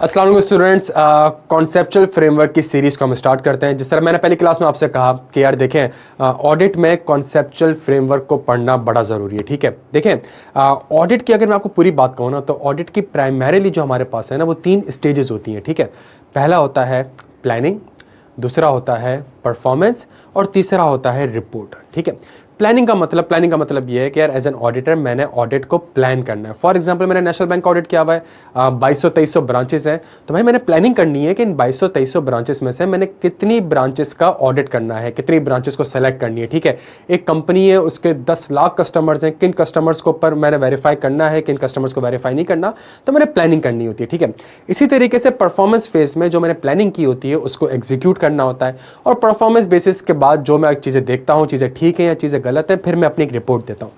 अस्सलाम वालेकुम students, conceptual framework की सीरीज़ को हम स्टार्ट करते हैं। जिस तरह मैंने पहली क्लास में आपसे कहा कि यार देखें, ऑडिट में कॉन्सेप्चुअल फ्रेमवर्क को पढ़ना बड़ा ज़रूरी है। ठीक है, देखें ऑडिट की अगर मैं आपको पूरी बात कहूँ ना, तो ऑडिट की प्राइमरीली जो हमारे पास है ना, वो 3 स्टेजेस होती हैं। ठीक है, पहला होता है प्लानिंग, दूसरा होता है परफॉर्मेंस और तीसरा होता है रिपोर्ट। ठीक है, प्लानिंग का मतलब ये है कि यार एज एन ऑडिटर मैंने ऑडिट को प्लान करना है। फॉर एग्जांपल मैंने नेशनल बैंक का ऑडिट किया हुआ है, 2200-2300 ब्रांचेस हैं, तो भाई मैंने प्लानिंग करनी है कि इन 2200-2300 ब्रांचेस में से मैंने कितनी ब्रांचेस का ऑडिट करना है, कितनी ब्रांचेस को सेलेक्ट करनी है। ठीक है, एक कंपनी है, उसके 10 लाख कस्टमर्स हैं, किन कस्टमर्स को पर मैंने वेरीफाई करना है, किन कस्टमर्स को वेरीफाई नहीं करना, तो मैंने प्लानिंग करनी होती है। ठीक है, इसी तरीके से परफॉर्मेंस फेज में जो मैंने प्लानिंग की होती है उसको एग्जीक्यूट करना होता है, और परफॉर्मेंस बेसिस के बाद जो मैं चीज़ें देखता हूँ, चीज़ें ठीक हैं या चीज़ें गलत हैं, फिर मैं अपनी एक रिपोर्ट देता हूँ।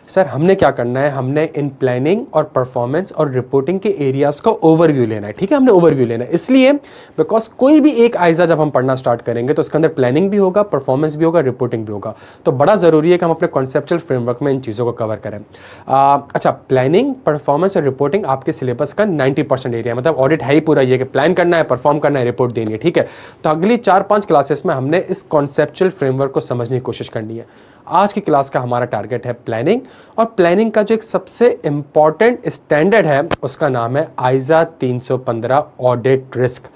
सर हमने क्या करना है, हमने इन प्लानिंग और परफॉर्मेंस और रिपोर्टिंग के एरियाज़ का ओवरव्यू लेना है। ठीक है, हमने ओवरव्यू लेना है इसलिए बिकॉज कोई भी एक आइजा जब हम पढ़ना स्टार्ट करेंगे तो उसके अंदर प्लानिंग भी होगा, परफॉर्मेंस भी होगा, रिपोर्टिंग भी होगा। तो बड़ा ज़रूरी है कि हम अपने कॉन्सेप्चुअल फ्रेमवर्क में इन चीज़ों को कवर करें। अच्छा, प्लानिंग, परफॉर्मेंस और रिपोर्टिंग आपके सिलेबस का 90% एरिया, मतलब ऑडिट है ही पूरा ये कि प्लान करना है, परफॉर्म करना है, रिपोर्ट देनी है। ठीक है, तो अगली 4-5 क्लासेस में हमने इस कॉन्सेप्चुअल फ्रेमवर्क को समझने की कोशिश करनी है। आज की क्लास का हमारा टारगेट है प्लानिंग, और प्लानिंग का जो एक सबसे इंपॉर्टेंट स्टैंडर्ड है उसका नाम है आइजा 315 ऑडिट रिस्क।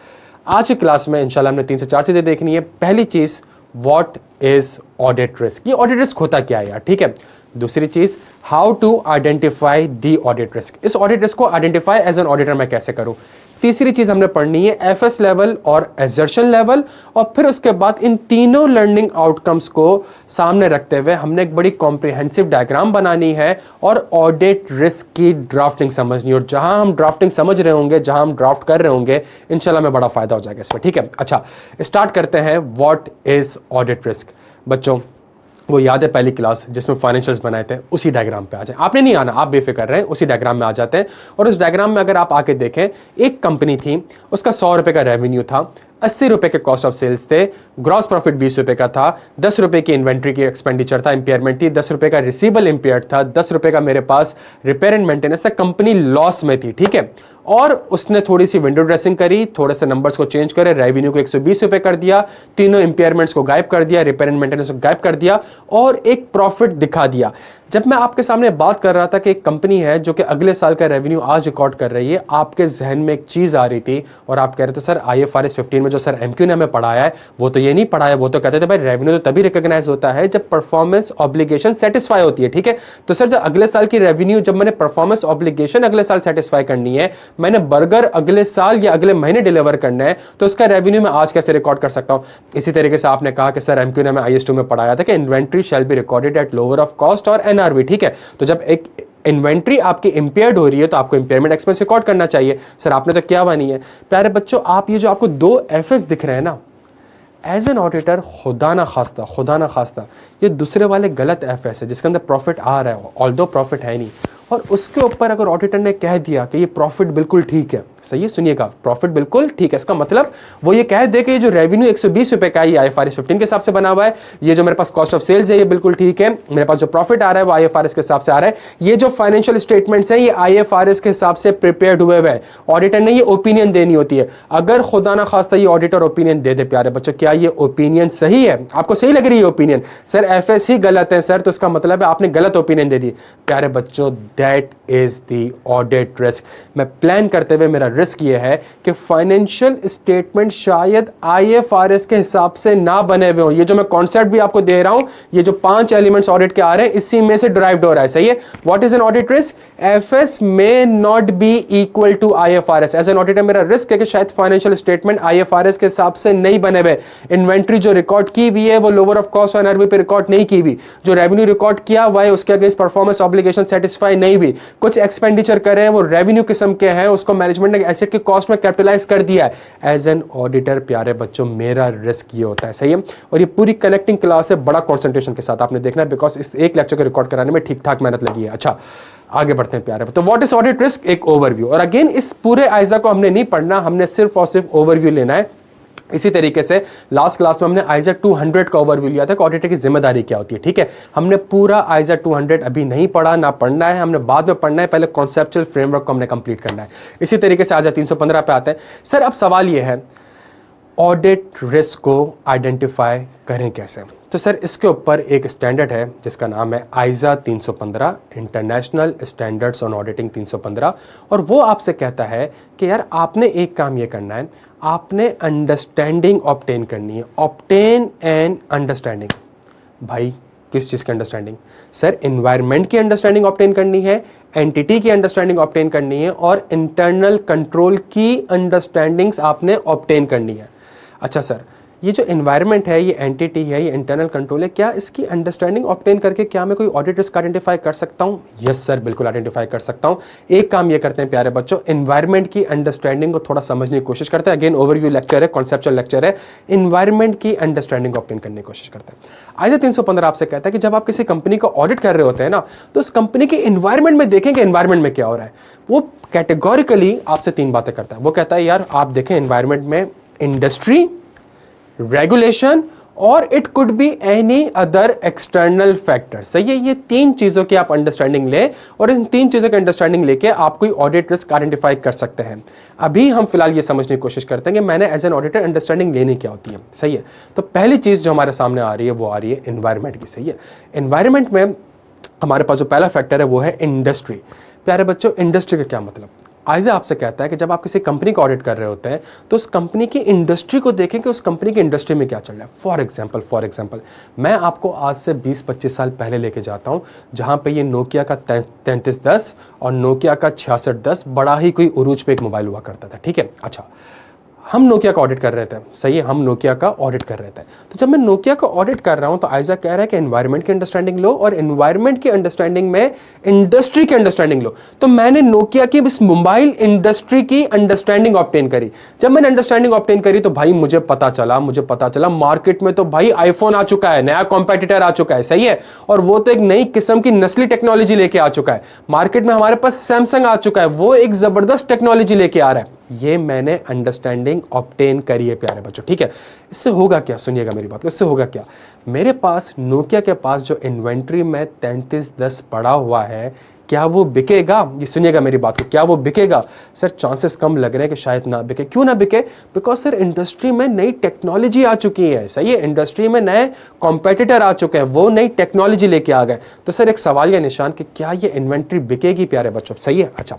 आज की क्लास में इंशाल्लाह हमने 3 से 4 चीजें देखनी है। पहली चीज, व्हाट इज ऑडिट रिस्क, ये ऑडिट रिस्क होता क्या है यार। ठीक है, दूसरी चीज, how to identify the audit risk, इस ऑडिट रिस्क को आइडेंटिफाई एज एन ऑडिटर मैं कैसे करूं। तीसरी चीज हमने पढ़नी है एफएस लेवल और एजर्शन लेवल, और फिर उसके बाद इन तीनों लर्निंग आउटकम्स को सामने रखते हुए हमने एक बड़ी कॉम्प्रिहेंसिव डायग्राम बनानी है और ऑडिट रिस्क की ड्राफ्टिंग समझनी है। और जहां हम ड्राफ्टिंग समझ रहे होंगे, जहां हम ड्राफ्ट कर रहे होंगे, इंशाल्लाह में बड़ा फायदा हो जाएगा इसमें। ठीक है, अच्छा स्टार्ट करते हैं। व्हाट इज ऑडिट रिस्क, बच्चों वो याद है पहली क्लास जिसमें फाइनेंशियल्स बनाए थे, उसी डायग्राम पे आ जाए। आपने नहीं आना, आप बेफिक्र रहें, उसी डायग्राम में आ जाते हैं। और उस डायग्राम में अगर आप आके देखें, एक कंपनी थी, उसका 100 रुपए का रेवेन्यू था, 80 रुपए के कॉस्ट ऑफ सेल्स थे, ग्रॉस प्रॉफिट 20 रुपए का था, 10 रुपए की इन्वेंट्री की एक्सपेंडिचर था, इंपेयरमेंट थी, 10 रुपए का रिसीवेबल इंपेयर्ड था, 10 रुपए का मेरे पास रिपेयर एंड मेंटेनेंस था, कंपनी लॉस में थी। ठीक है, और उसने थोड़ी सी विंडो ड्रेसिंग करी, थोड़े से नंबर्स को चेंज करे, रेवेन्यू को 120 रुपए कर दिया, तीनों इंपेयरमेंट्स को गायब कर दिया, रिपेयर एंड मेंटेनेंस को गायब कर दिया, और एक प्रॉफिट दिखा दिया। जब मैं आपके सामने बात कर रहा था कि एक कंपनी है जो कि अगले साल का रेवेन्यू आज रिकॉर्ड कर रही है, आपके जहन में एक चीज आ रही थी और आप कह रहे थे सर IFRS 15 में जो सर MQ ने हमें पढ़ाया है वो तो ये नहीं पढ़ाया, वो तो कहते थे भाई रेवेन्यू तो तभी रिकॉग्नाइज होता है जब परफॉर्मेंस ऑब्लिगेशन सेटिस्फाई होती है। ठीक है, तो सर जब अगले साल की रेवेन्यू, जब मैंने परफॉर्मेंस ऑब्लिगेशन अगले साल सेटिस्फाई करनी है, मैंने बर्गर अगले साल या अगले महीने डिलीवर करना है, तो उसका रेवेन्यू मैं आज कैसे रिकॉर्ड कर सकता हूं। इसी तरीके से आपने कहा कि सर MQ ने हमें IS2 में पढ़ाया था कि inventory shall be recorded at lower of cost और NRV। ठीक है, तो जब एक इन्वेंट्री आपकी इंपेयर्ड हो रही है तो आपको इंपेयरमेंट एक्सपेंस रिकॉर्ड करना चाहिए। सर आपने तो क्या हुआ नहीं है। प्यारे बच्चों, आप ये जो आपको 2 FS दिख रहे हैं ना, एज एन ऑडिटर खुदा ना खास्ता ये दूसरे वाले गलत FS है जिसके अंदर प्रॉफिट आ रहा है, ऑल्दो प्रॉफिट है नहीं, और उसके ऊपर अगर ऑडिटर ने कह दिया कि ये प्रॉफिट बिल्कुल ठीक है, सही है, सुनिएगा, प्रॉफिट बिल्कुल ठीक है, इसका मतलब वो ये कह दे कि ये जो रेवेन्यू 120 रुपए का है ये IFRS 15 के हिसाब से बना हुआ है, ये जो मेरे पास कॉस्ट ऑफ सेल्स है ये बिल्कुल ठीक है, मेरे पास जो प्रॉफिट आ रहा है वो IFRS के हिसाब से आ रहा है, ये जो फाइनेंशियल स्टेटमेंट्स हैं ये IFRS के हिसाब से प्रिपेयर्ड हुए हुए हैं। ऑडिटर ने ये ओपिनियन देनी होती है। अगर खुदा ना खास्ता ये ऑडिटर ओपिनियन दे दे, प्यारे बच्चों, क्या ये ओपिनियन सही है? आपको सही लग रही है ओपिनियन? सर FS ही गलत है सर, तो इसका मतलब है आपने गलत ओपिनियन दे दी। प्यारे बच्चों, that is the audit risk. मैं प्लान करते हुए मेरा रिस्क ये है कि फाइनेंशियल स्टेटमेंट शायद IFRS के हिसाब से ना बने हुए हो। ये जो मैं कॉन्सेप्ट भी आपको दे रहा हूं, ये जो 5 एलिमेंट्स ऑडिट के आ रहे हैं, इसी में से डिराइव्ड हो रहा है, सही है। What is an audit risk? FS may not be equal to IFRS। As an auditor मेरा रिस्क है कि शायद फाइनेंशियल स्टेटमेंट IFRS के हिसाब से नहीं बने हुए, इन्वेंट्री जो रिकॉर्ड की हुई है वो लोअर ऑफ कॉस्ट और NRV पे रिकॉर्ड नहीं की हुई, जो रेवेन्यू रिकॉर्ड किया हुआ है उसके अगेंस्ट परफॉर्मेंस ऑब्लिगेशन सेटिस्फाई नहीं हुई, कुछ एक्सपेंडिचर करे वो रेवेन्यू किस्म के हैं, उसको मैनेजमेंट ने एसेट की कॉस्ट में कैपिटलाइज कर दिया है। एज एन ऑडिटर प्यारे बच्चों मेरा रिस्क ये होता है, सही है। और ये पूरी कनेक्टिंग क्लास है, बड़ा कंसंट्रेशन के साथ आपने देखना है, बिकॉज इस एक लेक्चर को रिकॉर्ड कराने में ठीक ठाक मेहनत लगी है। अच्छा आगे बढ़ते हैं प्यारे। तो व्हाट इज ऑडिट रिस्क, एक ओवरव्यू। और अगेन इस पूरे आइजा को हमने नहीं पढ़ना, हमने सिर्फ और सिर्फ ओवरव्यू लेना है। इसी तरीके से लास्ट क्लास में हमने आइजा 200 का ओवरव्यू लिया था कि ऑडिटर की जिम्मेदारी क्या होती है, ठीक है। हमने पूरा आइजा 200 अभी नहीं पढ़ा, ना पढ़ना है, हमने बाद में पढ़ना है, पहले कॉन्सेप्चुअल फ्रेमवर्क को हमने कंप्लीट करना है। इसी तरीके से आइजा 315 पे आते हैं। सर अब सवाल ये है, ऑडिट रिस्क को आइडेंटिफाई करें कैसे? तो सर इसके ऊपर एक स्टैंडर्ड है जिसका नाम है आइजा 315, इंटरनेशनल स्टैंडर्ड्स ऑन ऑडिटिंग 315, और वो आपसे कहता है कि यार आपने एक काम ये करना है, आपने अंडरस्टैंडिंग ऑब्टेन करनी है, ऑब्टेन एंड अंडरस्टैंडिंग। भाई किस चीज़ की अंडरस्टैंडिंग? सर एनवायरनमेंट की अंडरस्टैंडिंग ऑब्टेन करनी है, एंटिटी की अंडरस्टैंडिंग ऑब्टेन करनी है, और इंटरनल कंट्रोल की अंडरस्टैंडिंग्स आपने ऑब्टेन करनी है। अच्छा सर, ये जो एनवायरनमेंट है, ये एंटिटी है, ये इंटरनल कंट्रोल है, क्या इसकी अंडरस्टैंडिंग ऑब्टेन करके क्या मैं कोई ऑडिट रिस्क आइडेंटिफाई कर सकता हूँ? यस सर, बिल्कुल आइडेंटिफाई कर सकता हूँ। एक काम ये करते हैं प्यारे बच्चों, एनवायरनमेंट की अंडरस्टैंडिंग को थोड़ा समझने की कोशिश करते हैं। अगेन ओवरव्यू लेक्चर है, कॉन्सेप्चुअल लेक्चर है, एनवायरनमेंट की अंडरस्टैंडिंग ऑब्टेन करने की कोशिश करते हैं। आइजा 315 आपसे कहता है कि जब आप किसी कंपनी को ऑडिट कर रहे होते हैं ना, तो उस कंपनी के एनवायरनमेंट में देखें कि एनवायरनमेंट में क्या हो रहा है। वो कैटेगोरिकली आपसे 3 बातें करता है। वो कहता है यार आप देखें एनवायरनमेंट में इंडस्ट्री, रेगुलेशन, और it could be any other external factor. सही है, ये 3 चीजों की आप अंडरस्टैंडिंग ले, और इन 3 चीजों की अंडरस्टैंडिंग लेके आप कोई ऑडिट रिस्क आइडेंटिफाई कर सकते हैं। अभी हम फिलहाल ये समझने की कोशिश करते हैं कि मैंने एज एन ऑडिटर अंडरस्टैंडिंग लेनी क्या होती है। सही है, तो पहली चीज जो हमारे सामने आ रही है वो आ रही है एनवायरनमेंट की। सही है, एनवायरनमेंट में हमारे पास जो पहला फैक्टर है वो है इंडस्ट्री। प्यारे बच्चों, इंडस्ट्री का क्या मतलब? आइजा आपसे कहता है कि जब आप किसी कंपनी को ऑडिट कर रहे होते हैं तो उस कंपनी की इंडस्ट्री को देखें कि उस कंपनी की इंडस्ट्री में क्या चल रहा है। फॉर एग्जांपल मैं आपको आज से 20-25 साल पहले लेके जाता हूं, जहां पे ये नोकिया का 3310 और नोकिया का 6610 बड़ा ही कोई उरूज पे एक मोबाइल हुआ करता था, ठीक है। अच्छा, हम नोकिया का ऑडिट कर रहे थे। सही है, हम नोकिया का ऑडिट कर रहे थे। तो जब मैं नोकिया का ऑडिट कर रहा हूं तो आइजा कह रहा है कि एनवायरनमेंट की अंडरस्टैंडिंग लो, और एनवायरनमेंट की अंडरस्टैंडिंग में इंडस्ट्री की अंडरस्टैंडिंग लो। तो मैंने नोकिया की इस मोबाइल इंडस्ट्री की अंडरस्टैंडिंग ऑब्टेन करी। जब मैंने अंडरस्टैंडिंग ऑब्टेन करी तो भाई मुझे पता चला मार्केट में तो भाई आईफोन आ चुका है, नया कॉम्पिटिटर आ चुका है। सही है, और वो तो एक नई किस्म की नस्ली टेक्नोलॉजी लेके आ चुका है। मार्केट में हमारे पास सैमसंग आ चुका है, वो एक जबरदस्त टेक्नोलॉजी लेके आ रहा है। ये मैंने अंडरस्टैंडिंग ऑब्टेन करी है प्यारे बच्चों, ठीक है। इससे होगा क्या, सुनिएगा मेरी बात, इससे होगा क्या? मेरे पास नोकिया के पास जो इन्वेंट्री में 3310 पड़ा हुआ है, क्या वो बिकेगा? ये सुनिएगा मेरी बात को, क्या वो बिकेगा? सर चांसेस कम लग रहे हैं कि शायद ना बिके। क्यों ना बिके? बिकॉज सर इंडस्ट्री में नई टेक्नोलॉजी आ चुकी है। सही है, इंडस्ट्री में नए कॉम्पिटिटर आ चुके हैं, वो नई टेक्नोलॉजी लेके आ गए। तो सर एक सवाल या निशान कि क्या ये इन्वेंट्री बिकेगी प्यारे बच्चों? सही है। अच्छा,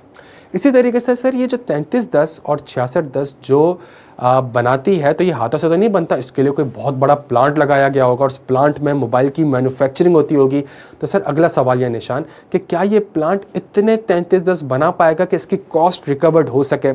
इसी तरीके से सर ये जो 3310 और 6610 जो बनाती है, तो ये हाथों से तो नहीं बनता, इसके लिए कोई बहुत बड़ा प्लांट लगाया गया होगा और उस प्लांट में मोबाइल की मैन्युफैक्चरिंग होती होगी। तो सर अगला सवाल या निशान कि क्या ये प्लांट इतने 3310 बना पाएगा कि इसकी कॉस्ट रिकवर्ड हो सके?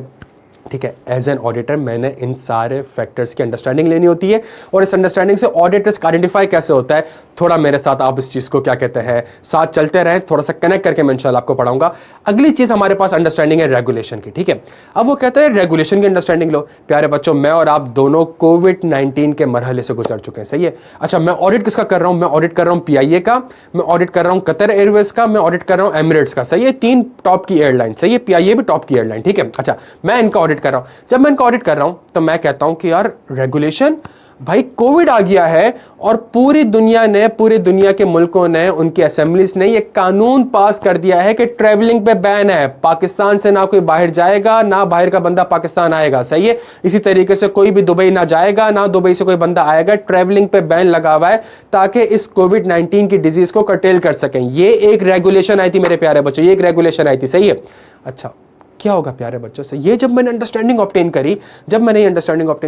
ठीक है, एज एन ऑडिटर मैंने इन सारे फैक्टर्स की अंडरस्टैंडिंग लेनी होती है, और इस अंडरस्टैंडिंग से ऑडिट रिस्क आइडेंटिफाई कैसे होता है, थोड़ा मेरे साथ आप इस चीज को क्या कहते हैं साथ चलते रहें, थोड़ा सा कनेक्ट करके मैं इंशाल्लाह आपको पढ़ाऊंगा। अगली चीज हमारे पास अंडरस्टैंडिंग है रेगुलेशन की, ठीक है। अब वो कहता है रेगुलेशन की अंडरस्टैंडिंग लो। प्यारे बच्चों, मैं और आप दोनों कोविड-19 के मरहले से गुजर चुके हैं। सही है। अच्छा, मैं ऑडिट किसका कर रहा हूं? मैं ऑडिट कर रहा हूं PIA का, मैं ऑडिट कर रहा हूं कतर एयरवेज का, मैं ऑडिट कर रहा हूं एमिरेट्स का। सही है, 3 टॉप की एयरलाइन। सही है, PIA भी टॉप की एयरलाइन, ठीक है। अच्छा, मैं इनका ऑडिट कर रहा हूं। जब मैं इनका ऑडिट कर रहा हूं तो मैं कहता हूं कि यार रेगुलेशन, भाई कोविड आ गया है और पूरी दुनिया के मुल्कों ने, उनकी असेंबलीज ने ये कानून पास कर दिया है कि ट्रैवलिंग पे बैन है। पाकिस्तान से ना कोई बाहर जाएगा, ना बाहर का बंदा पाकिस्तान आएगा। सही है, इसी तरीके से कोई भी दुबई ना जाएगा, ना दुबई से कोई बंदा आएगा। ट्रैवलिंग पे बैन लगा हुआ है ताकि इस कोविड-19 की डिजीज को कर्टेल कर सकें। ये एक रेगुलेशन आई थी मेरे प्यारे बच्चों, ये एक रेगुलेशन आई थी। सही है। अच्छा, क्या होगा प्यारे बच्चों से? ये जब मैंने अंडरस्टैंडिंग ऑब्टेन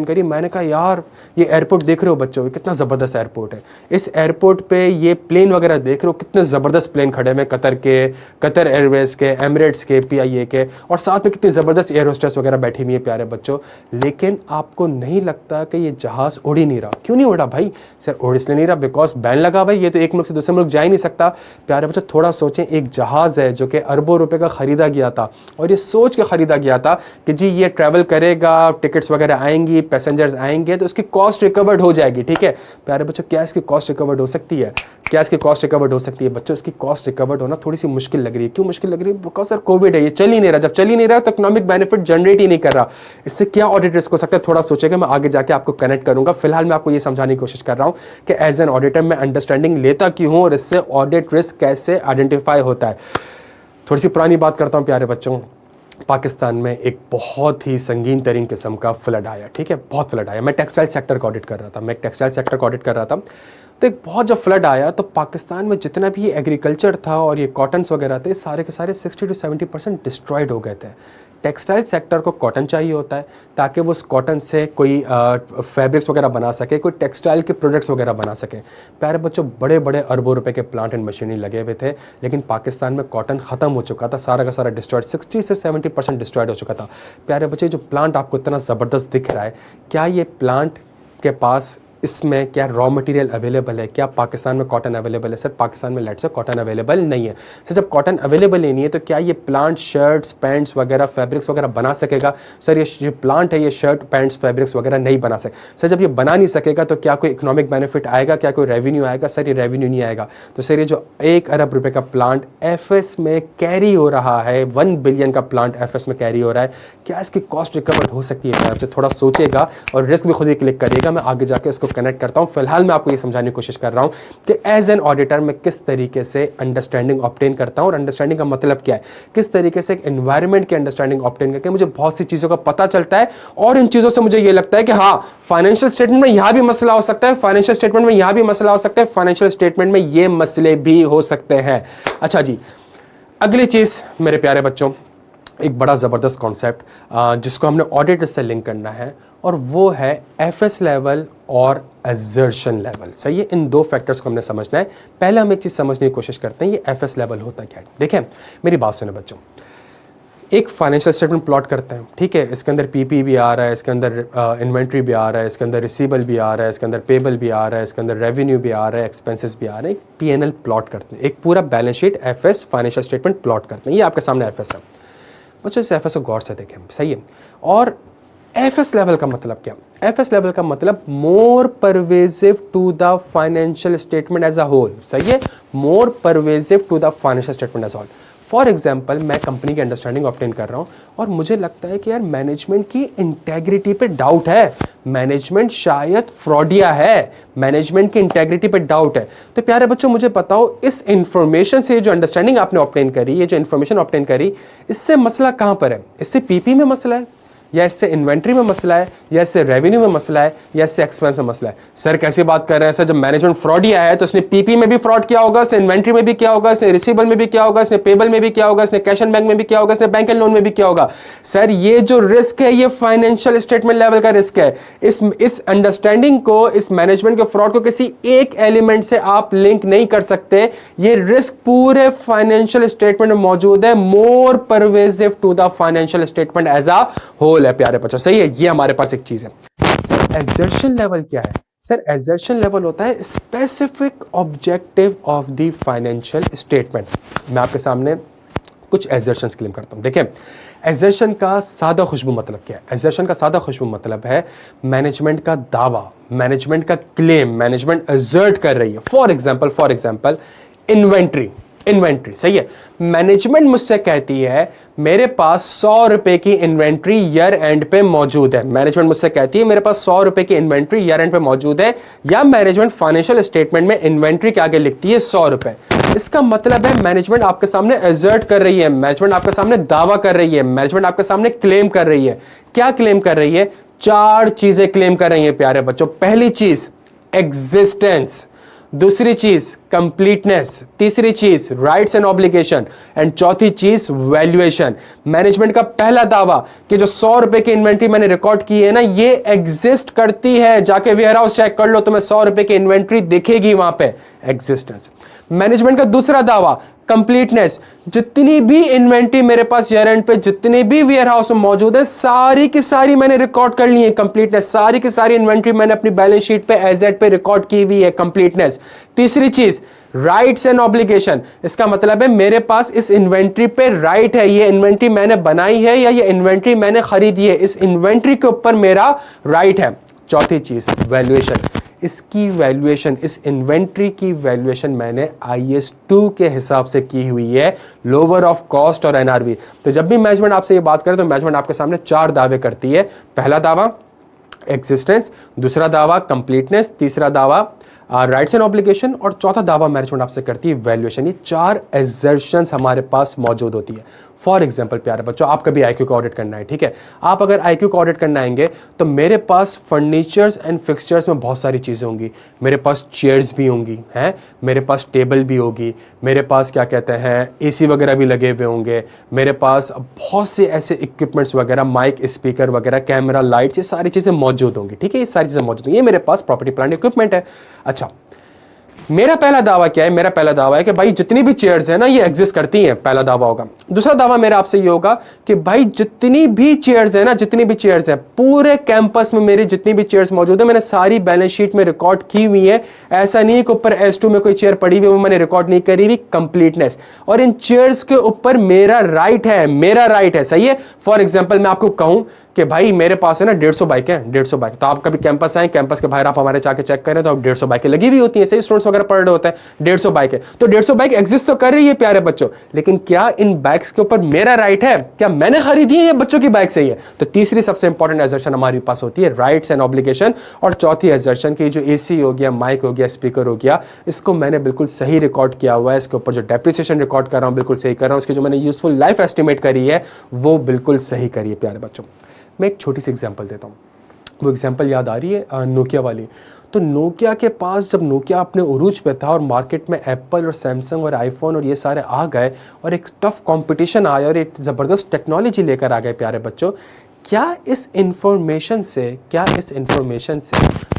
करी, मैंने कहा यार ये एयरपोर्ट देख रहे हो बच्चों, कितना ज़बरदस्त एयरपोर्ट है। इस एयरपोर्ट पे ये प्लेन वगैरह देख रहे हो, कितने ज़बरदस्त प्लेन खड़े हैं कतर के, कतर एयरवेज के, एमिरेट्स के, PIA के, और साथ में कितनी ज़बरदस्त एयर होस्टेस वगैरह बैठी हुई है प्यारे बच्चों। लेकिन आपको नहीं लगता कि ये जहाज़ उड़ ही नहीं रहा? क्यों नहीं उड़ रहा भाई? सर उड़ इसलिए नहीं रहा बिकॉज बैन लगा हुआ है, ये तो एक मुल्क से दूसरे मुल्क जा ही नहीं सकता। प्यारे बच्चों थोड़ा सोचें, एक जहाज़ है जो कि अरबों रुपए का खरीदा गया था और ये सोच के ख़रीदा गया था कि जी ये ट्रैवल करेगा, टिकट्स वगैरह आएंगी, पैसेंजर्स आएंगे तो इसकी कॉस्ट रिकवर्ड हो जाएगी। ठीक है प्यारे बच्चों, क्या इसकी कॉस्ट रिकवर्ड हो सकती है? क्या इसकी कॉस्ट रिकवर्ड हो सकती है? बच्चों इसकी कॉस्ट रिकवर्ड होना थोड़ी सी मुश्किल लग रही है। क्यों मुश्किल लग रही है? बिकॉज सर कोविड है, ये चल ही नहीं रहा। जब चल ही नहीं रहा तो इकोनॉमिक बेनिफिट जनरेट ही नहीं कर रहा। इससे क्या ऑडिट रिस्क हो सकता है? थोड़ा सोचेगा, मैं आगे जाके आपको कनेक्ट करूंगा। फिलहाल मैं आपको ये समझाने की कोशिश कर रहा हूं कि एज एन ऑडिटर मैं अंडरस्टैंडिंग लेता क्यों हूं और इससे ऑडिट रिस्क कैसे आइडेंटिफाई होता है। थोड़ी सी पुरानी बात करता हूं प्यारे बच्चों। पाकिस्तान में एक बहुत ही संगीन तरीन किस्म का फ्लड आया। ठीक है, बहुत फ्लड आया। मैं टेक्सटाइल सेक्टर का ऑडिट कर रहा था। तो एक बहुत जब फ्लड आया तो पाकिस्तान में जितना भी एग्रीकल्चर था और ये कॉटन्स वगैरह थे, सारे के सारे 60 to 70% डिस्ट्रॉयड हो गए थे। टेक्सटाइल सेक्टर को कॉटन चाहिए होता है ताकि वो उस कॉटन से कोई फैब्रिक्स वगैरह बना सके, कोई टेक्सटाइल के प्रोडक्ट्स वगैरह बना सके। प्यारे बच्चों, बड़े बड़े अरबों रुपए के प्लांट एंड मशीनरी लगे हुए थे, लेकिन पाकिस्तान में कॉटन ख़त्म हो चुका था, सारा का सारा डिस्ट्रॉयड, 60 से 70% डिस्ट्रॉयड हो चुका था। प्यारे बच्चे, जो प्लांट आपको इतना ज़बरदस्त दिख रहा है, क्या ये प्लांट के पास इसमें क्या रॉ मटेरियल अवेलेबल है? क्या पाकिस्तान में कॉटन अवेलेबल है? सर पाकिस्तान में लेट से कॉटन अवेलेबल नहीं है। सर जब कॉटन अवेलेबल ही नहीं है तो क्या ये प्लांट शर्ट्स, पैंट्स वगैरह, फैब्रिक्स वगैरह बना सकेगा? सर ये प्लांट है, ये शर्ट, पैंट्स, फैब्रिक्स वगैरह नहीं बना सके। सर जब ये बना नहीं सकेगा तो क्या कोई इकोनॉमिक बेनिफिट आएगा? क्या कोई रेवेन्यू आएगा? सर ये रेवेन्यू नहीं आएगा। तो सर ये जो 1 अरब रुपये का प्लांट एफएस में कैरी हो रहा है, 1 बिलियन का प्लांट एफएस में कैरी हो रहा है, क्या इसकी कॉस्ट रिकवर्ड हो सकती है? आपसे थोड़ा सोचेगा और रिस्क भी खुद ही क्लिक करिएगा। मैं आगे जाके इसको कनेक्ट करता हूँ। फिलहाल मैं आपको ये समझाने की कोशिश कर रहा हूं कि एज एन ऑडिटर मैं किस तरीके से अंडरस्टैंडिंग ऑब्टेन करता हूं। और अंडरस्टैंडिंग का मतलब क्या है? किस तरीके से एक एनवायरनमेंट की अंडरस्टैंडिंग ऑब्टेन करके मुझे बहुत सी चीजों का पता चलता है और इन चीजों से मुझे ये लगता है कि हाँ, फाइनेंशियल स्टेटमेंट में यहां भी मसला हो सकता है, फाइनेंशियल स्टेटमेंट में यहां भी मसला हो सकता है, फाइनेंशियल स्टेटमेंट में ये मसले भी हो सकते हैं। अच्छा जी, अगली चीज मेरे प्यारे बच्चों, एक बड़ा ज़बरदस्त कॉन्सेप्ट जिसको हमने ऑडिट से लिंक करना है, और वो है एफएस लेवल और एजर्शन लेवल। सही है, इन दो फैक्टर्स को हमने समझना है। पहले हम एक चीज़ समझने की कोशिश करते हैं, ये एफएस लेवल होता क्या है। देखें, मेरी बात सुने बच्चों, एक फाइनेंशियल स्टेटमेंट प्लॉट करते हैं। ठीक है, इसके अंदर पीपी भी आ रहा है, इसके अंदर इन्वेंट्री भी आ रहा है, इसके अंदर रिसीबल भी आ रहा है, इसके अंदर पेबल भी आ रहा है, इसके अंदर रेवेन्यू भी आ रहा है, एक्सपेंसेस भी आ रहे हैं। एक पीएनएल प्लॉट करते हैं, एक पूरा balance sheet FS financial statement plot करते हैं। ये आपके सामने एफएस है बच्चों। इस एफएस को गौर से देखें, सही है। और एफएस लेवल का मतलब क्या? एफएस लेवल का मतलब more pervasive to the financial statement as a whole. सही है, more pervasive to the financial statement as a whole. For example, मैं कंपनी की अंडरस्टैंडिंग ऑब्टेन कर रहा हूं और मुझे लगता है कि यार मैनेजमेंट की इंटेग्रिटी पे डाउट है, मैनेजमेंट शायद फ्रॉडिया है, मैनेजमेंट की इंटेग्रिटी पे डाउट है। तो प्यारे बच्चों, मुझे बताओ, इस इंफॉर्मेशन से जो अंडरस्टैंडिंग आपने ऑब्टेन करी, ये जो इंफॉर्मेशन ऑब्टेन करी, इससे मसला कहां पर है? इससे पीपी में मसला है, या इससे इन्वेंट्री में मसला है, या इससे रेवेन्यू में मसला है, या इससे एक्सपेंस में मसला है? सर कैसी बात कर रहे हैं? सर जब मैनेजमेंट फ्रॉड ही आया है तो इसने पीपी में भी फ्रॉड किया होगा, इसने इन्वेंट्री में भी किया होगा, इसने रिसीबल में भी किया होगा, इसने पेबल में भी किया होगा, इसने कैश एंड बैंक में भी किया होगा, इसने बैंक एंड लोन में भी किया होगा। सर ये जो रिस्क है, ये फाइनेंशियल स्टेटमेंट लेवल का रिस्क है। इस अंडरस्टैंडिंग को, इस मैनेजमेंट के फ्रॉड को किसी एक एलिमेंट से आप लिंक नहीं कर सकते। ये रिस्क पूरे फाइनेंशियल स्टेटमेंट में मौजूद है, more pervasive to the financial statement as a whole है प्यारे बच्चों। सही है, ये हमारे पास एक चीज है। सर एजर्शन लेवल क्या है? सर एजर्शन लेवल होता है specific objective of the financial statement. मैं आपके सामने कुछ एजर्शंस क्लेम करता हूं। देखें, एजर्शन का सादा खुशबू मतलब क्या है? एजर्शन का सादा खुशबू मतलब है मैनेजमेंट का दावा, मैनेजमेंट का क्लेम, मैनेजमेंट एजर्ट कर रही है। For example inventory. सही है, मैनेजमेंट मुझसे कहती है मेरे पास 100 रुपए की इन्वेंट्री ईयर एंड पे मौजूद है। मैनेजमेंट मुझसे कहती है मेरे पास 100 रुपए की इन्वेंट्री ईयर एंड पे मौजूद है, या मैनेजमेंट फाइनेंशियल स्टेटमेंट में इन्वेंट्री के आगे लिखती है 100 रुपए। इसका मतलब है मैनेजमेंट आपके सामने एजर्ट कर रही है, मैनेजमेंट आपके सामने दावा कर रही है, मैनेजमेंट आपके सामने क्लेम कर रही है। क्या क्लेम कर रही है? 4 चीजें क्लेम कर रही है प्यारे बच्चों। पहली चीज एग्जिस्टेंस, दूसरी चीज कंप्लीटनेस, तीसरी चीज राइट्स एंड ऑब्लिगेशन, एंड चौथी चीज वैल्यूएशन। मैनेजमेंट का पहला दावा कि जो 100 रुपए की इन्वेंट्री मैंने रिकॉर्ड की है ना, ये एग्जिस्ट करती है। जाके वेयर हाउस चेक कर लो, तुम्हें 100 रुपए की इन्वेंट्री दिखेगी वहां पे, एग्जिस्टेंस। मैनेजमेंट का दूसरा दावा कंप्लीटनेस, जितनी भी इन्वेंट्री मेरे पास ईयर एंड पे, जितनी भी वेयर हाउस में मौजूद है, सारी की सारी मैंने रिकॉर्ड कर ली है, कंप्लीटनेस। सारी की सारी इन्वेंट्री मैंने अपनी बैलेंस शीट पे एज एट पे रिकॉर्ड की हुई है, कंप्लीटनेस। तीसरी चीज राइट्स एंड ऑब्लिगेशन, इसका मतलब है मेरे पास इस इन्वेंट्री पे राइट है, ये इन्वेंट्री मैंने बनाई है या ये इन्वेंट्री मैंने खरीदी है, इस इन्वेंट्री के ऊपर मेरा राइट है। चौथी चीज वैल्यूएशन, इसकी वैल्यूएशन, इस इन्वेंट्री की वैल्यूएशन मैंने IS2 के हिसाब से की हुई है, लोअर ऑफ कॉस्ट और NRV। तो जब भी मैनेजमेंट आपसे ये बात करे तो मैनेजमेंट आपके सामने 4 दावे करती है। पहला दावा एग्जिस्टेंस, दूसरा दावा कंप्लीटनेस, तीसरा दावा राइट्स एंड ऑब्लिगेशन और चौथा दावा मैनेजमेंट आपसे करती है वैल्यूएशन। ये 4 एजर्शंस हमारे पास मौजूद होती है। फॉर एग्जांपल प्यारे बच्चों, आप कभी IQ का ऑडिट करना है, ठीक है, आप अगर IQ का ऑडिट करना आएंगे तो मेरे पास फर्नीचर्स एंड फिक्सचर्स में बहुत सारी चीज़ें होंगी, मेरे पास चेयर्स भी होंगी हैं, मेरे पास टेबल भी होगी, मेरे पास क्या कहते हैं AC वगैरह भी लगे हुए होंगे, मेरे पास बहुत से ऐसे इक्विपमेंट्स वगैरह, माइक, स्पीकर वगैरह, कैमरा, लाइट्स, ये सारी चीज़ें मौजूद होंगी, ठीक है, ये सारी चीज़ें मौजूद होंगी, ये मेरे पास प्रॉपर्टी प्लांट इक्विपमेंट है। अच्छा, मेरा पहला दावा क्या है? मेरा पहला दावा है कि भाई जितनी भी चेयर्स हैं ना ये एग्जिस्ट करती हैं, पहला दावा होगा। दूसरा दावा मेरा आपसे ये होगा कि भाई जितनी भी चेयर्स हैं ना, जितनी भी चेयर्स हैं पूरे कैंपस में, मेरी जितनी भी चेयर्स मौजूद है मैंने सारी बैलेंस शीट में रिकॉर्ड की हुई है। ऐसा नहीं है कि ऊपर S2 में कोई चेयर पड़ी हुई वो मैंने रिकॉर्ड नहीं करी हुई। कंप्लीटनेस, और इन चेयर्स के ऊपर मेरा राइट है, मेरा राइट है, सही है। फॉर एग्जाम्पल मैं आपको कहूं कि भाई मेरे पास है ना 150 बाइक है, 150 बाइक, तो आप कभी कैंपस आए, कैंपस के बाहर आप हमारे जाके चेक करें तो आप 150 बाइकें लगी हुई होती हैं, सही, स्टूडेंट्स वगैरह पढ़ रहे होते हैं, 150 बाइक है, तो 150 बाइक एग्जिस्ट तो कर रही है प्यारे बच्चों, लेकिन क्या इन बाइक्स के ऊपर मेरा राइट है? क्या मैंने खरीदी है, ये बच्चों की बाइक सही है? तो तीसरी सबसे इंपॉर्टेंट एजर्शन हमारे पास होती है राइट्स एंड ऑब्लिगेशन, और चौथी एजर्शन की जो AC हो गया, माइक हो गया, स्पीकर हो गया, इसको मैंने बिल्कुल सही रिकॉर्ड किया हुआ है, इसके ऊपर जो डेप्रिसिएशन रिकॉर्ड कर रहा हूं बिल्कुल सही कर रहा हूं, इसकी जो मैंने यूजफुल लाइफ एस्टिमेट करी है वो बिल्कुल सही करी है प्यारे बच्चों। मैं एक छोटी सी एग्जांपल देता हूँ, वो एग्जांपल याद आ रही है नोकिया वाली। तो नोकिया के पास जब नोकिया अपने उरूज पे था और मार्केट में एप्पल और सैमसंग और आईफोन और ये सारे आ गए और एक टफ कंपटीशन आया और एक ज़बरदस्त टेक्नोलॉजी लेकर आ गए प्यारे बच्चों, क्या इस इंफॉर्मेशन से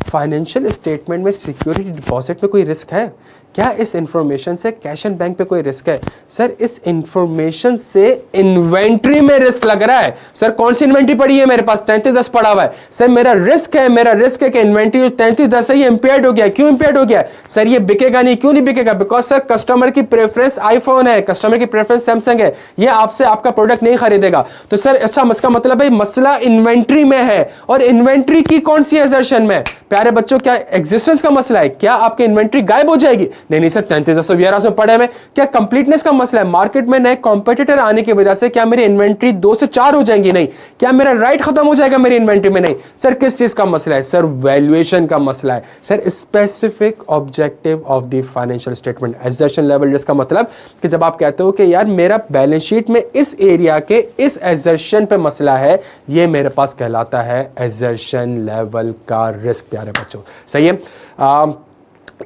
फाइनेंशियल स्टेटमेंट में सिक्योरिटी डिपॉजिट में कोई रिस्क है? क्या इस इंफॉर्मेशन से कैश एंड बैंक पे कोई रिस्क है? सर इस इंफॉर्मेशन से इन्वेंट्री में रिस्क लग रहा है। सर कौन सी इन्वेंट्री पड़ी है? मेरे पास 3310 पड़ा हुआ है। सर मेरा रिस्क है कि इन्वेंट्री जो 3310 है ये इंपेयर्ड हो गया। क्यों इंपेयर्ड हो गया? सर ये बिकेगा नहीं। क्यों नहीं बिकेगा? बिकॉज सर कस्टमर की प्रेफरेंस आईफोन है, कस्टमर की प्रेफरेंस सैमसंग है, ये आपसे आपका प्रोडक्ट नहीं खरीदेगा। तो सर अच्छा, इसका मतलब है मसला इन्वेंट्री में है। और इन्वेंट्री की कौन सी एजर्शन में? प्यारे बच्चों, क्या एग्जिस्टेंस का मसला है? क्या आपकी इन्वेंट्री गायब हो जाएगी? नहीं सर, 3310 वेयरहाउस में पड़े में। क्या कंप्लीटनेस का मसला है? मार्केट में नए कॉम्पिटिटर आने की वजह से क्या मेरी इन्वेंट्री 2 से 4 हो जाएंगी? नहीं। क्या मेरा राइट खत्म हो जाएगा मेरी इन्वेंट्री में? नहीं। सर किस चीज का मसला है? सर वैल्यूएशन का मसला है। Sir specific objective of the financial statement assertion level, जिसका मतलब कि जब आप कहते हो कि यार मेरा बैलेंस शीट में इस एरिया के इस एजर्शन पे मसला है, ये मेरे पास कहलाता है एजर्शन लेवल का रिस्क प्यारे बच्चों। सही है।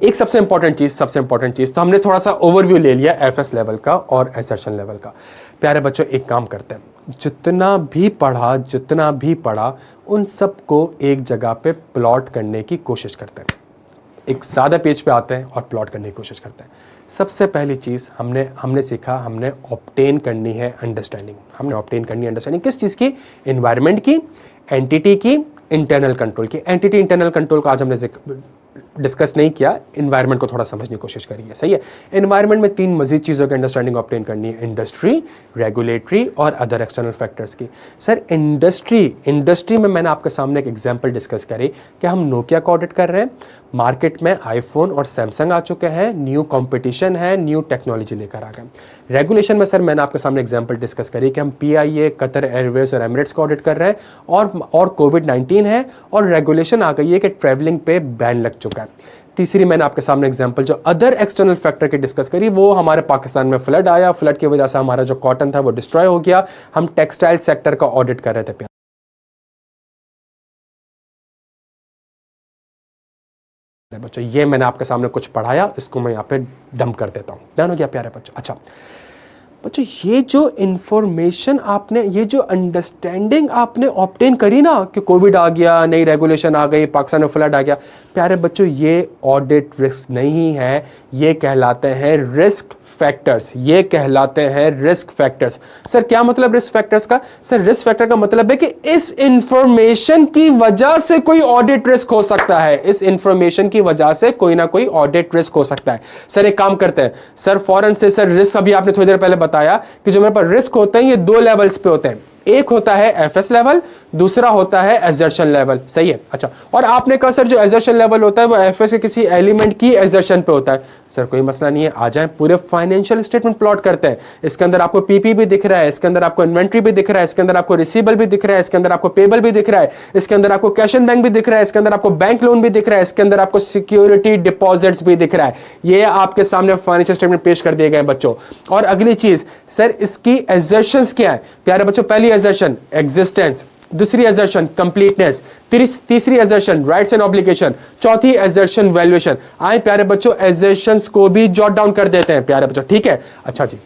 एक सबसे इंपॉर्टेंट चीज तो हमने थोड़ा सा ओवरव्यू ले लिया एफएस लेवल का और एसर्शन लेवल का। प्यारे बच्चों एक काम करते हैं, जितना भी पढ़ा उन सबको एक जगह पे प्लॉट करने की कोशिश करते हैं। एक सादा पेज पे आते हैं और प्लॉट करने की कोशिश करते हैं। सबसे पहली चीज़ हमने सीखा, हमने ऑब्टेन करनी है अंडरस्टैंडिंग। हमने ऑब्टेन करनी है अंडरस्टैंडिंग किस चीज़ की? एनवायरनमेंट की, एंटिटी की, इंटरनल कंट्रोल की। एंटिटी इंटरनल कंट्रोल को आज हमने डिस्कस नहीं किया, एनवायरनमेंट को थोड़ा समझने की कोशिश करिए। सही है। एनवायरनमेंट में 3 मजीद चीज़ों की अंडरस्टैंडिंग ऑब्टेन करनी है, इंडस्ट्री, रेगुलेटरी और अदर एक्सटर्नल फैक्टर्स की। सर इंडस्ट्री में मैंने आपके सामने एक एग्जांपल डिस्कस करी कि हम नोकिया का ऑडिट कर रहे हैं, मार्केट में आईफोन और सैमसंग आ चुके हैं, न्यू कंपटीशन है, न्यू टेक्नोलॉजी लेकर आ गए। रेगुलेशन में सर मैंने आपके सामने एग्जांपल डिस्कस करी कि हम PIA, कतर एयरवेज और एमिरेट्स का ऑडिट कर रहे हैं और कोविड-19 है और रेगुलेशन आ गई है कि ट्रैवलिंग पे बैन लग चुका है। तीसरी मैंने आपके सामने एग्जांपल जो अदर एक्सटर्नल फैक्टर की डिस्कस करी, वो हमारे पाकिस्तान में फ्लड आया, फ्लड की वजह से हमारा जो कॉटन था वो डिस्ट्रॉय हो गया। हम टेक्सटाइल सेक्टर का ऑडिट कर रहे थे। बच्चों ये मैंने आपके सामने कुछ पढ़ाया, इसको मैं यहाँ पे डंप कर देता हूँ। ध्यान हो गया प्यारे बच्चों? अच्छा, बच्चों ये जो इंफॉर्मेशन आपने, ये जो अंडरस्टैंडिंग आपने ऑब्टेन करी ना कि कोविड आ गया, नई रेगुलेशन आ गई, पाकिस्तान में फ्लड आ गया, प्यारे बच्चों ये ऑडिट रिस्क नहीं है, ये कहलाते हैं रिस्क फैक्टर्स, ये कहलाते हैं रिस्क फैक्टर्स। सर क्या मतलब रिस्क फैक्टर्स का? सर रिस्क फैक्टर का मतलब है कि इस इंफॉर्मेशन की वजह से कोई ऑडिट रिस्क हो सकता है, इस इंफॉर्मेशन की वजह से कोई ना कोई ऑडिट रिस्क हो सकता है। सर एक काम करते हैं सर, फौरन से सर रिस्क, अभी आपने थोड़ी देर पहले बताया कि जो मेरे पास रिस्क होते हैं ये दो लेवल्स पे होते हैं, एक होता है एफएस लेवल, दूसरा होता है एजर्शन लेवल, सही है। अच्छा, और आपने कहा सर जो एजर्शन लेवल होता है वो एफएस के किसी एलिमेंट की एजर्शन पे होता है। सर कोई मसला नहीं है, आ जाए पूरे फाइनेंशियल स्टेटमेंट प्लॉट करते हैं। इसके अंदर आपको पीपी भी दिख रहा है, इसके अंदर आपको इन्वेंट्री भी दिख रहा है, इसके अंदर आपको रिसीवेबल भी दिख रहा है, इसके अंदर आपको पेबल भी दिख रहा है, इसके अंदर आपको कैश एंड बैंक भी दिख रहा है, इसके अंदर आपको बैंक लोन भी दिख रहा है, इसके अंदर आपको सिक्योरिटी डिपॉजिट्स भी दिख रहा है। ये आपके सामने फाइनेंशियल स्टेटमेंट पेश कर दिए गए बच्चों। और अगली चीज सर, इसकी एजर्शंस क्या है प्यारे बच्चों? पहली एजर्शन एग्जिस्टेंस, दूसरी एजर्शन कंप्लीटनेस, तीसरी एजर्शन राइट्स एंड ऑब्लिगेशन, चौथी एजर्शन वैल्यूएशन। आए प्यारे बच्चों एजर्शंस को भी जॉट डाउन कर देते हैं प्यारे बच्चों, ठीक है। अच्छा जी,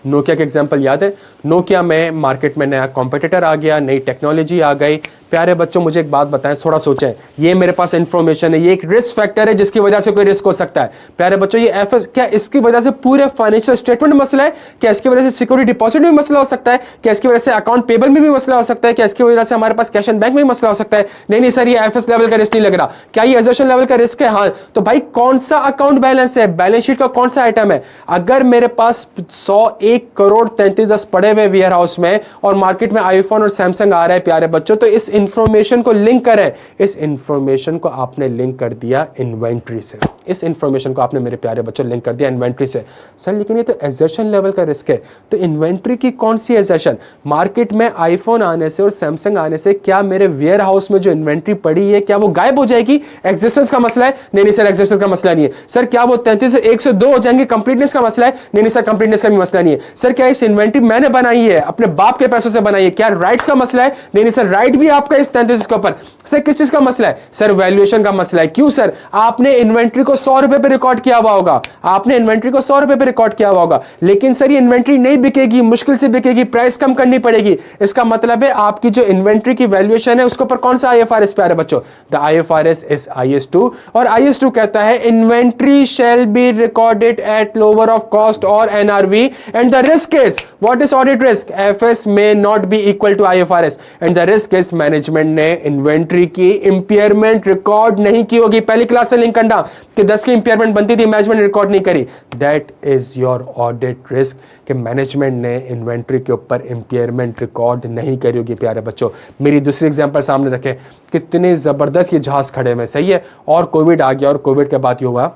नोकिया का एग्जांपल याद है? नोकिया में मार्केट में नया कॉम्पिटिटर आ गया, नई टेक्नोलॉजी आ गई। प्यारे बच्चों मुझे एक बात बताएं, थोड़ा सोचें, ये मेरे पास इंफॉर्मेशन है, ये एक रिस्क फैक्टर है जिसकी वजह से कोई रिस्क हो सकता है। प्यारे बच्चों ये एफएस, क्या इसकी वजह से पूरे फाइनेंशियल स्टेटमेंट मसला है? क्या इसकी वजह से सिक्योरिटी डिपॉजिट में मसला हो सकता है? क्या इसकी वजह से अकाउंट पेबल में भी मसला हो सकता है? क्या इसकी वजह से हमारे पास कैश एंड बैंक में मसला हो सकता है? नहीं नहीं सर, ये एफएस लेवल का रिस्क नहीं लग रहा। क्या ये एजर्शन लेवल का रिस्क है? हाँ, तो भाई कौन सा अकाउंट बैलेंस है, बैलेंस शीट का कौन सा आइटम है? अगर मेरे पास 101 करोड़ 33 पड़े हुए वेयर हाउस में और मार्केट में आईफोन और सैमसंग आ रहा है प्यारे बच्चों, तो इस इंफॉर्मेशन को लिंक करें। इस इंफॉर्मेशन को आपने लिंक कर दिया इन्वेंट्री से, इस इंफॉर्मेशन को आपने मेरे प्यारे बच्चों लिंक कर दिया इन्वेंट्री से। सर लेकिन ये तो एजर्शन लेवल का रिस्क है, तो इन्वेंट्री की कौन सी एजर्शन? मार्केट में आईफोन आने से और सैमसंग आने से क्या मेरे वेयर हाउस में जो इन्वेंट्री पड़ी है क्या वो गायब हो जाएगी? एग्जिस्टेंस का मसला है? नहीं नहीं सर, एग्जिस्टेंस का मसला नहीं है। सर क्या वो 33 से 102 हो जाएंगे? कंप्लीटनेस का मसला है? नहीं नहीं सर, कंप्लीटनेस का भी मसला नहीं है। सर क्या इस इन्वेंट्री मैंने बनाई है, अपने बाप के पैसों से बनाई है, क्या राइट्स का मसला है? नहीं नहीं सर, राइट भी आपका इस 33 के ऊपर। सर किस चीज का मसला है? सर वैल्यूएशन का मसला है। क्यों सर? आपने इन्वेंट्री को 100 रुपए पे रिकॉर्ड किया हुआ होगा, आपने इन्वेंट्री को 100 रुपए पे रिकॉर्ड किया हुआ होगा, लेकिन सर ये इन्वेंट्री नहीं बिकेगी, मुश्किल से बिकेगी, प्राइस कम करनी पड़ेगी। इसका मतलब है आपकी जो इन्वेंट्री की वैल्यूएशन है उसके ऊपर कौन सा आईएफआरएस प्यारे बच्चों? द आईएफआरएस इज IS2, और IS2 कहता है inventory shall be recorded at lower of cost और NRV and the risk is, what is audit risk? FS may not be equal to IFRS and the risk is management ने inventory की impairment record नहीं की होगी। पहली class से link करना कि 10 की इंपेयरमेंट बनती थी, मैनेजमेंट ने रिकॉर्ड नहीं करी, that is your audit risk कि मैनेजमेंट ने इन्वेंट्री के ऊपर इंपेयरमेंट रिकॉर्ड नहीं करी होगी प्यारे बच्चों। मेरी दूसरी एग्जांपल सामने रखें, कितने जबरदस्त ये जहाज खड़े में, सही है, और कोविड आ गया और कोविड के बाद ये हुआ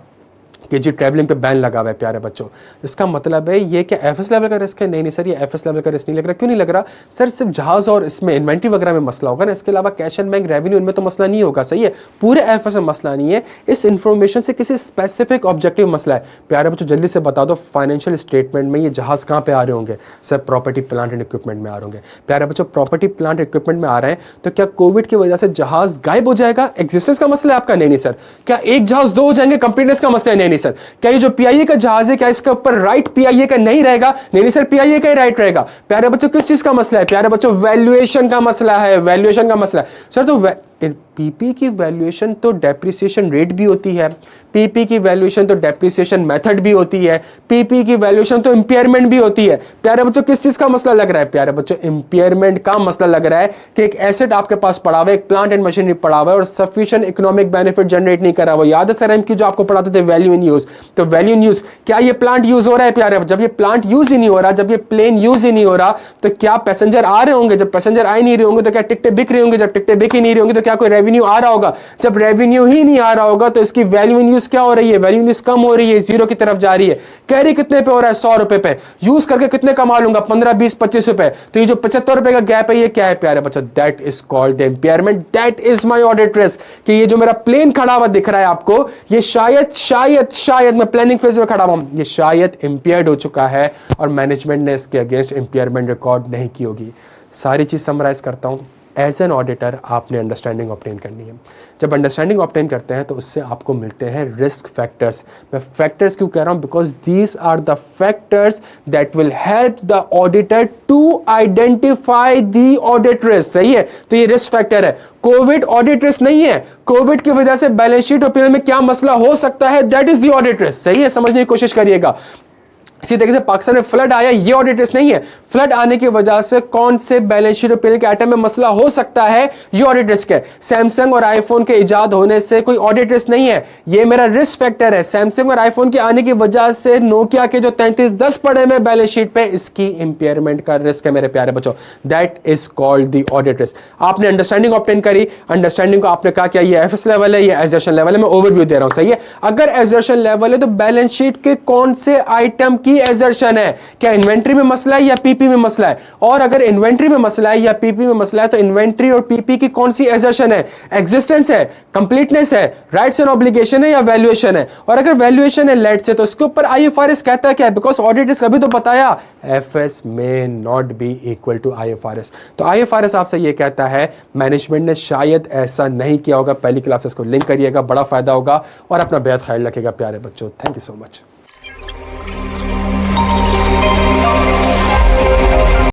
कि जी ट्रैवलिंग पे बैन लगा हुआ है प्यारे बच्चों। इसका मतलब है ये क्या एफएस लेवल का रिस्क है? नहीं नहीं सर, ये एफएस लेवल का रिस्क नहीं लग रहा। क्यों नहीं लग रहा? सर सिर्फ जहाज और इसमें इन्वेंट्री वगैरह में मसला होगा ना, इसके अलावा कैश एंड बैंक रेवेन्यू इनमें तो मसला नहीं होगा, सही है, पूरे एफएस में मसला नहीं है। इस इंफॉर्मेशन से किसी स्पेसिफिक ऑब्जेक्टिव मसला है। प्यारे बच्चों जल्दी से बता दो, फाइनेंशियल स्टेटमेंट में ये जहाज कहाँ पे आ रहे होंगे? Sir property plant and equipment में आ रहे होंगे। प्यारे बच्चों प्रॉपर्टी प्लांट इक्विपमेंट में आ रहे हैं, तो क्या कोविड की वजह से जहाज गायब हो जाएगा? एग्जिस्टेंस का मसला है आपका? नहीं नहीं सर। क्या एक जहाज दो हो जाएंगे? कंप्लीटनेस का मसला है? नहीं नहीं सर। क्या ये जो PIA का जहाज है क्या इसके ऊपर राइट PIA का नहीं रहेगा? नहीं नहीं सर, PIA का ही राइट रहेगा। प्यारे बच्चों किस चीज का मसला है? प्यारे बच्चों वैल्यूएशन का मसला है, वैल्यूएशन का मसला है। सर तो पीपी की वैल्यूएशन तो डेप्रिसिएशन रेट भी होती है, पीपी की वैल्यूएशन तो डेप्रिसिएशन मेथड भी होती है, पीपी की वैल्यूएशन तो इंपेयरमेंट भी होती है। प्यारे बच्चों किस चीज का मसला लग रहा है? प्यारे बच्चों इंपेयरमेंट का मसला लग रहा है कि एक एसेट आपके पास पड़ा हुआ है, एक प्लांट एंड मशीनरी पड़ा हुआ है और सफिशिएंट इकोनॉमिक बेनिफिट जनरेट नहीं करा हुआ। याद है सर एमक्यू जो आपको पढ़ाते थे वैल्यू इन यूज, तो वैल्यू इन यूज, क्या ये प्लांट यूज हो रहा है? प्यारे जब ये प्लांट यूज ही नहीं हो रहा, जब ये प्लेन यूज ही नहीं हो रहा, तो क्या पैसेंजर आ रहे होंगे? जब पैसेंजर आ ही नहीं रहे होंगे तो क्या टिकटें बिक रही होंगी? जब टिकटें बिक ही नहीं रही होंगी तो क्या कोई रेवेन्यू आ रहा होगा? जब रेवेन्यू ही नहीं आ रहा होगा तो इसकी वैल्यू इन यूज क्या हो रही है? वैल्यू इन यूज कम हो रही है, जीरो की तरफ जा रही है। कैरी कितने पे हो रहा है? 100 रुपए पे। यूज करके कितने कमा लूंगा? 15, 20, 25 रुपए। तो ये जो 75 रुपए का गैप है ये क्या है प्यारे बच्चों? That is called the impairment, that is my audit risk. कि ये जो मेरा प्लेन खड़ा हुआ दिख रहा है आपको, ये शायद मैं प्लानिंग फेज में खड़ा हूं, ये शायद इंपेयर्ड हो चुका है और मैनेजमेंट ने इसके अगेंस्ट इंपेयरमेंट रिकॉर्ड नहीं की होगी। सारी चीज समराइज करता हूं। एज एन ऑडिटर आपने अंडरस्टैंडिंग ऑब्टेन करनी है। जब अंडरस्टैंडिंग ऑब्टेन करते हैं तो उससे आपको मिलते हैं रिस्क फैक्टर्स। मैं फैक्टर्स क्यों कह रहा हूं? Because these are the factors that will help the auditor to identify the audit risk. सही है, तो ये रिस्क फैक्टर है। कोविड ऑडिट रिस्क नहीं है। कोविड की वजह से बैलेंस शीट और पीएनएल में क्या मसला हो सकता है, that is the audit risk. सही है, समझने की कोशिश करिएगा। इसी तरीके से पाकिस्तान में फ्लड आया, ये ऑडिट रिस्क नहीं है। फ्लड आने की वजह से कौन से बैलेंस शीट और पीएनएल के आइटम में मसला हो सकता है, ये ऑडिट रिस्क है। सैमसंग और आईफोन के इजाद होने से कोई ऑडिट रिस्क नहीं है, ये मेरा रिस्क फैक्टर है। सैमसंग और आईफोन के आने की वजह से नोकिया के जो 3310 पड़े में बैलेंस शीट पे, इसकी इंपेयरमेंट का रिस्क है मेरे प्यारे बच्चों। That is called the audit risk. आपने अंडरस्टैंडिंग ऑब्टेन करी, अंडरस्टैंडिंग को आपने कहा क्या ये एफएस लेवल है, ये एजर्शन लेवल है। मैं ओवरव्यू दे रहा हूं, सही है। अगर एजर्शन लेवल है तो बैलेंस शीट के कौन से आइटम की एजर्शन है, क्या इन्वेंट्री में मसला है या पीपी में मसला है। और अगर इन्वेंट्री में मसला है या पीपी में मसला है तो इन्वेंट्री और पीपी की कौन सी एजर्शन है, एग्जिस्टेंस है, कंप्लीटनेस है, राइट्स एंड ऑब्लिगेशन है या वैल्यूएशन है। और अगर वैल्यूएशन है लेट से, तो इसके ऊपर आईएफआरएस कहता है क्या है, बिकॉज ऑडिट रिस्क अभी तो बताया FS may not be equal to IFRS. तो आईएफआरएस आपसे ये कहता है, मैनेजमेंट ने शायद ऐसा नहीं किया होगा। पहली क्लासेस को लिंक करिएगा, बड़ा फायदा होगा। और अपना बेहद ख्याल रखिएगा प्यारे बच्चों। Thank you so much.